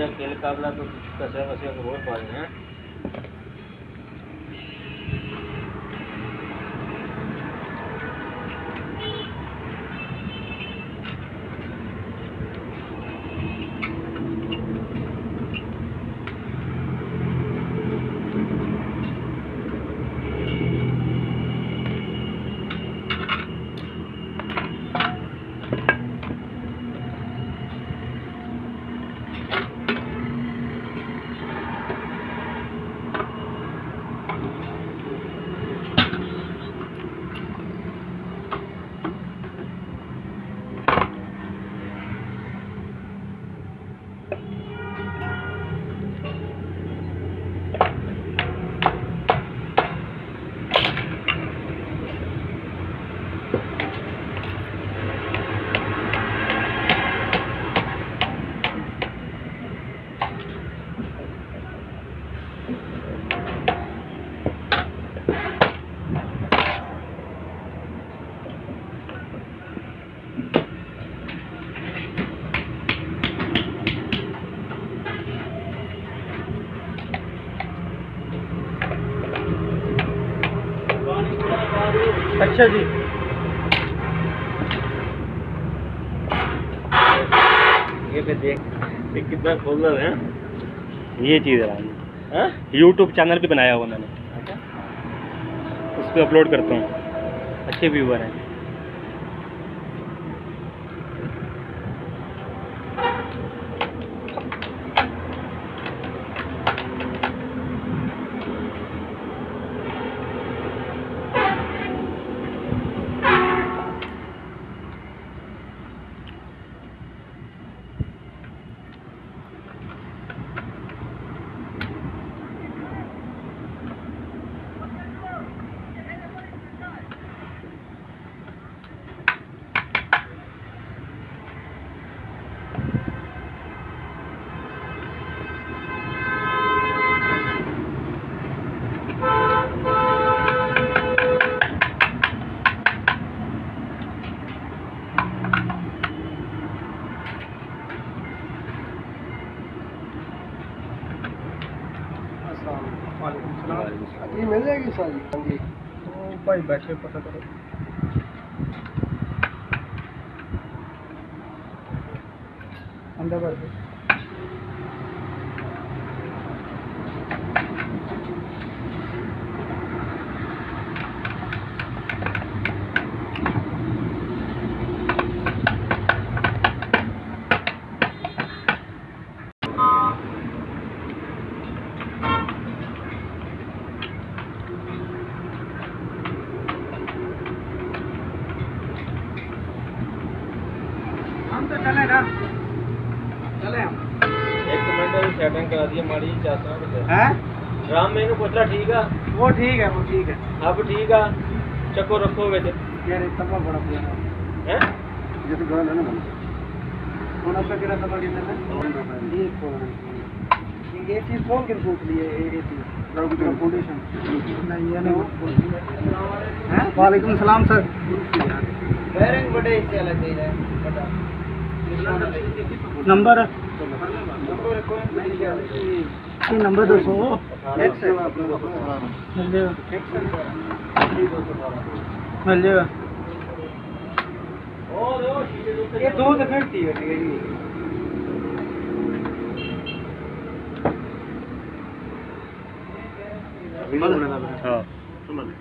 ये अकेले काबला तो कसे वसे को बहुत पाले हैं। अच्छा जी, ये पे देख कितना खोल है। ये चीज़ है यूट्यूब चैनल पे बनाया हुआ मैंने। अच्छा, उस पर अपलोड करता हूँ, अच्छे व्यूवर हैं। जी मिल जाएगी सारी। हाँ जी, तो भाई बैठे पता करो। अंदर बैठे। हम तो चले ना, चले हम। एक मिनट सेटिंग करा दिए माड़ी चाहता हूँ हैं? राम मैंने पूछा ठीक है, वो ठीक है, वो ठीक है। अब ठीक है, चक्को रखो वे यार तवा बड़ा पुराना हैं। जैसे गाल है ना कौन आपका किरा तवा कितना है? ये कौन ये चीज कौन के पूछ लिए? ये चीज फाउंडेशन नहीं है ना। हैं? वालेकुम सलाम सर। बेरिंग बड़े इससे अलग है बड़ा नंबर ये नंबर 200 मिल जाएगा, मिल जाएगा। ये दो दफे थी हाँ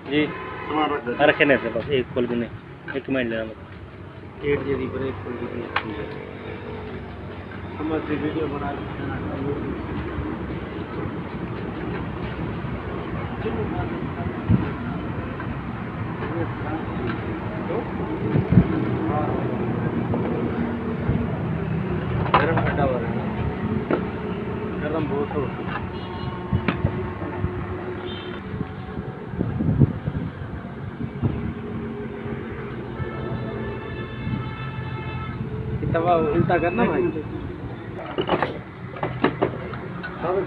जी, रखे नहीं बस एक खोल भी नहीं, एक मिनट लेना बस। गेट जरी पर एक खोल दी समझ से वीडियो बना गरम ठंडा हो रहा है, गरम बहुत हो। तवा उल्टा करना भाई।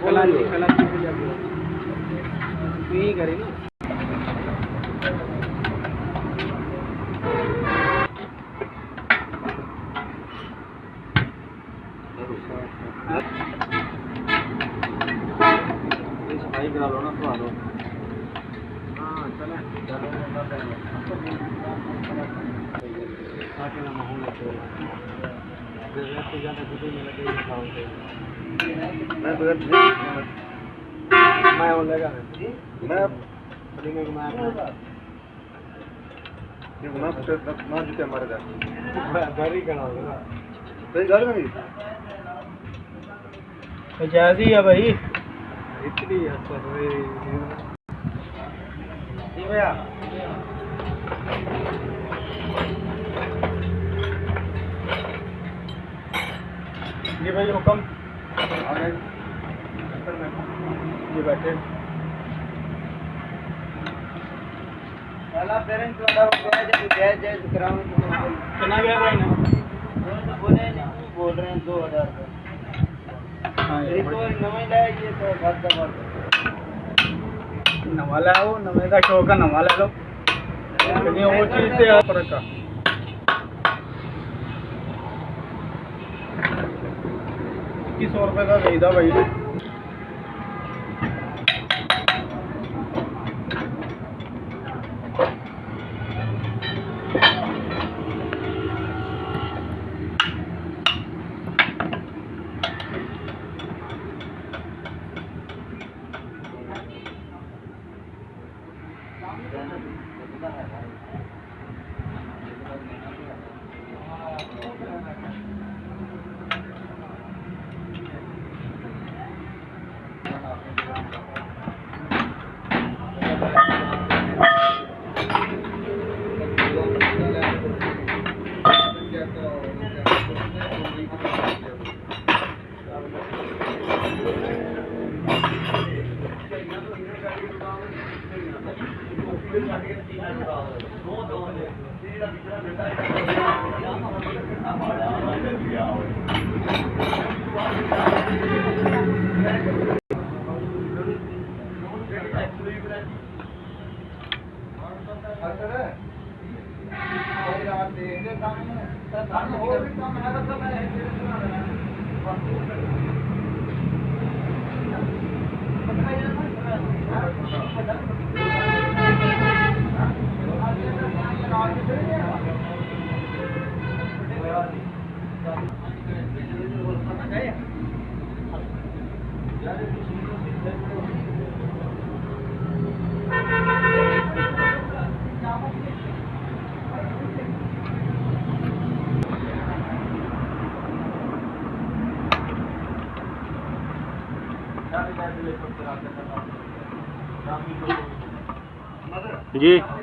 कलाची कलाची तो यही करे ना। आके ना माहौल लेते हैं तो ज़्यादा कुछ नहीं लगे मैं बगैर मैं वो लगा मैं बड़ी में मैं ये ना जीते हमारे घर ही करना होगा भाई घर में तो जायज़ ही है भाई इतनी अच्छा भाई जी भैया जी भाई हुक्म आ गए जी बैठे पहला पेरेंट्स वाला जय कराओ कितना गया भाई ना तो बोले नहीं बोल रहे हैं 2000 का हाँ ये तो नवा लाया ये तो बात का नवा लाओ नवे का शौक है नवा ले लो लेकिन वो चीज़ से फर्क का 2100 रुपये का खरीदा भाई जी